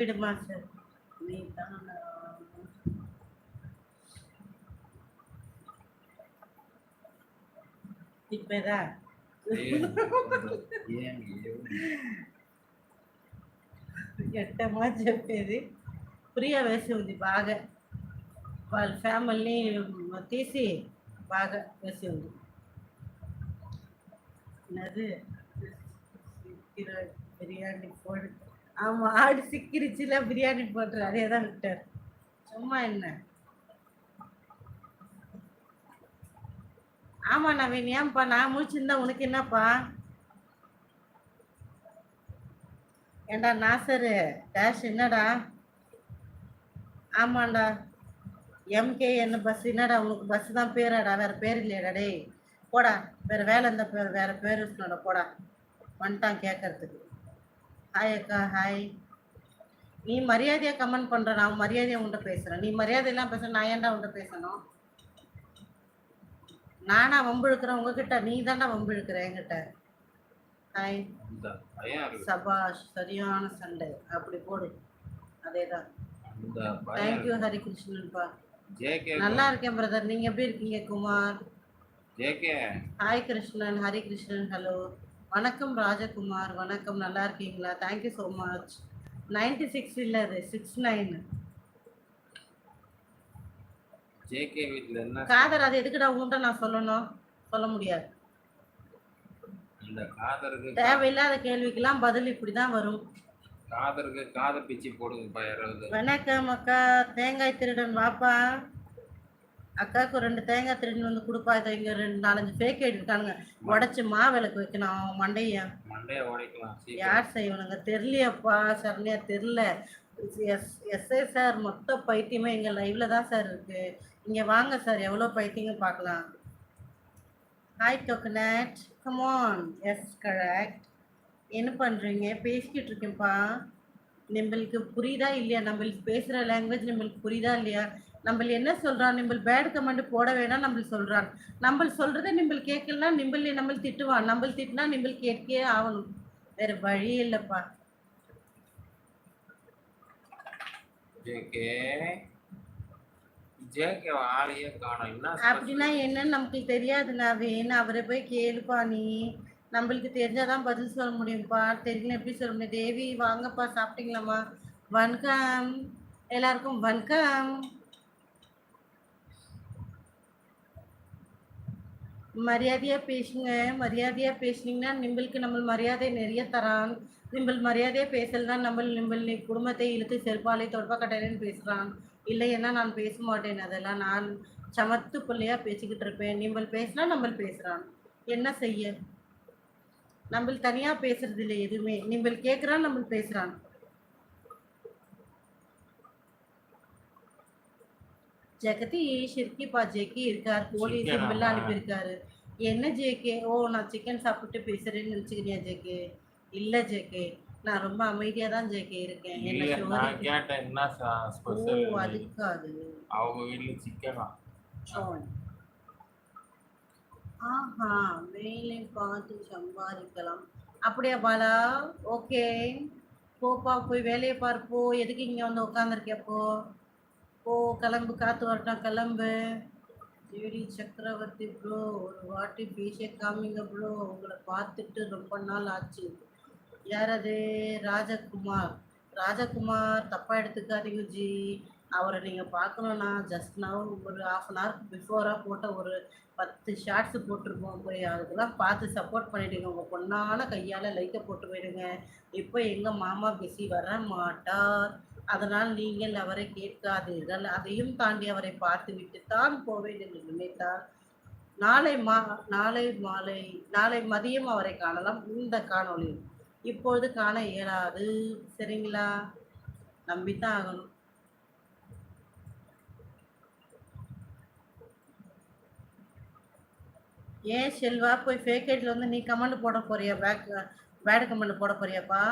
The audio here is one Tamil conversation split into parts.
விடுமா சார் நீ தான் இப்பதான் ఎట్టమా చెప్పేది ప్రియ వేసి ఉంది బాగా వాళ్ళ ఫ్యామిలీని తీసి బాగా వేసి ఉంది அது பிரியாணி போடு ஆமாம் ஆடு சிக்கிரிச்சுல பிரியாணி போட்டுரு அதே தான் விட்டார் சும்மா என்ன ஆமாம் நவீன் ஏன்ப்பா நான் முடிச்சிருந்தா உனக்கு என்னப்பா ஏண்டா நாசரு டேஷ் என்னடா ஆமாண்டா எம்கே என்ன பஸ் என்னடா உனக்கு பஸ் தான் பேராடா வேற பேர் இல்லையாடா டேய் போடா வேற வேலை இருந்தா பேர் வேற பேர் இருக்கணும்டா போடா வந்துட்டான் கேட்கறதுக்கு ஹாய் அக்கா ஹாய் நீ மரியாதையா கமெண்ட் பண்ற நான் மரியாதையா உன்கிட்ட பேசுறேன் நீ மரியாதையெல்லாம் பேச நான் ஏன்டா உன்கிட்ட பேசணும் நானா வம்பு இழுக்கிறேன் உங்ககிட்ட நீ தான்டா வம்பு இழுக்கிற என்கிட்ட ஹாய் சபாஷ் சரியான சண்டை அப்படி போடு அதேதான் தேங்க்யூ ஹரிகிருஷ்ணன்ப்பா நல்லா இருக்கேன் பிரதர் நீங்க எப்படி இருக்கீங்க குமார் ஹாய் கிருஷ்ணன் ஹரிகிருஷ்ணன் ஹலோ வணக்கம் ராஜகுமார் வணக்கம் நல்லா இருக்கீங்களா தேங்க்யூ ஸோ மச் 96 இல்லை அது 69 ஜேகே வீட்ல என்ன காதர் அது எதுக்குடா உன்கிட்ட நான் சொல்லணும் சொல்ல முடியாது இந்த காதருக்கு தேவையில்லாத கேள்விக்கெல்லாம் பதில் இப்படிதான் வரும் காதருக்கு காதை பிச்சு போடுங்கப்பா யாராவது வணக்கம் அக்கா தேங்காய் திருடன் வாப்பா அக்காவுக்கு 2 தேங்காய் திருடன் வந்து கொடுப்பா இதை இங்க 4-5 ஃபேக் ஐடி இருக்கானுங்க உடச்சி மாவிளக்கு வைக்கணும் மண்டைய உடைக்கலாம் யார் செய்வனுங்க தெரியலையாப்பா சரணியா தெரியல எஸ்ஐ சார் மொத்த பைத்தியமே எங்க லைவ்ல தான் சார் இருக்கு இங்க வாங்க சார் எவ்வளோ பைத்தியங்க பார்க்கலாம் ஹாய் டோக்கனட் கம் ஆன் எஸ் கரெக்ட் என்ன பண்ணுறீங்க பேசிக்கிட்டு இருக்கேன்ப்பா நம்மளுக்கு புரியுதா இல்லையா நம்மளுக்கு பேசுகிற லாங்குவேஜ் நம்மளுக்கு புரியுதா இல்லையா நம்ம என்ன சொல்கிறான் நம்ம பேட் கமெண்ட் போட வேணாம் நம்ம சொல்கிறான் நம்ம சொல்கிறத நம்ம கேட்கலன்னா நம்ம திட்டுவான் நம்ம திட்டினா நம்ம கேட்கே ஆகணும் வேறு வழி இல்லைப்பா அப்படின்னா என்னன்னு நமக்கு தெரியாது நவீன் அவரை போய் கேளுப்பா நீ நம்மளுக்கு தெரிஞ்சாதான் பதில் சொல்ல முடியும்ப்பா தெரியல எப்படி சொல்ல முடியும் தேவி வாங்கப்பா சாப்பிட்டீங்களாம்மா வணக்கம் எல்லாருக்கும் வணக்கம் மரியாதையா பேசுங்க மரியாதையா பேசுனீங்கன்னா நம்மளுக்கு நம்ம மரியாதை நிறைய தரான் நம்ம மரியாதையா பேசலாம் நம்ம குடும்பத்தை இழுத்து செருப்பாலை தொடப்பா கட்டையிலன்னு பேசுறான் இல்லைன்னா நான் பேச மாட்டேன் அதெல்லாம் நான் சமத்து பிள்ளையா பேசிக்கிட்டு இருப்பேன் நம்ம பேசினா நம்ம பேசுறான் என்ன செய்ய நம்ம தனியா பேசுறது இல்லை எதுவுமே நம்ம கேட்குறான் நம்ம பேசுறான் ஜெகதீஷ் இருக்கிப்பா ஜேகே இருக்கார் போலீஸ் எல்லாம் அனுப்பியிருக்காரு என்ன ஜேகே ஓ நான் சிக்கன் சாப்பிட்டு பேசுறேன்னு நினச்சிக்கிறியா ஜேகே இல்லை ஜேகே நான் ரொம்ப அமைதியா தான் ஜேகே இருக்கேன் என்ன அதுக்காது அவங்க வீட்டுல சிக்கனா ஆஹா மேலே பார்த்து சம்பாதிக்கலாம் அப்படியா பாலா ஓகே போப்பா போய் வேலையை பார்ப்போ எதுக்கு இங்கே வந்து உட்காந்துருக்கேப்போ போ கிளம்பு காற்று வரட்டும் கிளம்பு ஜேடி சக்கரவர்த்தி ப்ரோ ஒரு வாட்டி பேசிய காமிங்க ப்ரோ உங்களை பார்த்துட்டு ரொம்ப நாள் ஆச்சு யார் அது ராஜகுமார் ராஜகுமார் தப்பாக எடுத்துக்காதீங்க ஜி அவரை நீங்கள் பார்க்கணுன்னா ஜஸ்ட் நான் ஒரு 1/2 hour பிஃபோராக போட்ட ஒரு 10 ஷார்ட்ஸு போட்டிருப்போம் போய் அதுக்கெல்லாம் பார்த்து சப்போர்ட் பண்ணிவிடுங்க உங்கள் பொண்ணான கையால் லைக்கை போட்டு போயிடுங்க இப்போ எங்கள் மாமா பிஸி வர மாட்டார் அதனால் நீங்கள் அவரை கேட்காதீர்கள் அதையும் தாண்டி அவரை பார்த்து விட்டு தான் போவேன் என்று நினைத்தார் நாளை மதியம் அவரை காணலாம் இந்த காணொளி இப்பொழுது காண இயலாது சரிங்களா நம்பித்தான் ஆகணும் ஏன் செல்வா போய் ஃபேக் ஐடியில் வந்து நீ கமெண்ட் போட போறியா பேட் கமெண்ட் போட போறியாப்பா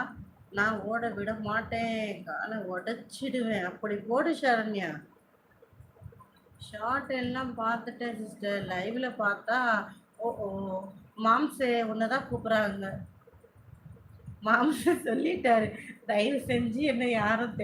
நான் ஓட விட மாட்டேன் காலை உடச்சிடுவேன் அப்படி போடு சரண்யா ஷார்ட் எல்லாம் பார்த்துட்டேன் சிஸ்டர் லைவில் பார்த்தா ஓ மாம்சே உன்னை தான் கூப்பிட்றாங்க மாமனார் சொல்லிட்டாரு. தயவு செஞ்சு என்ன யாரும்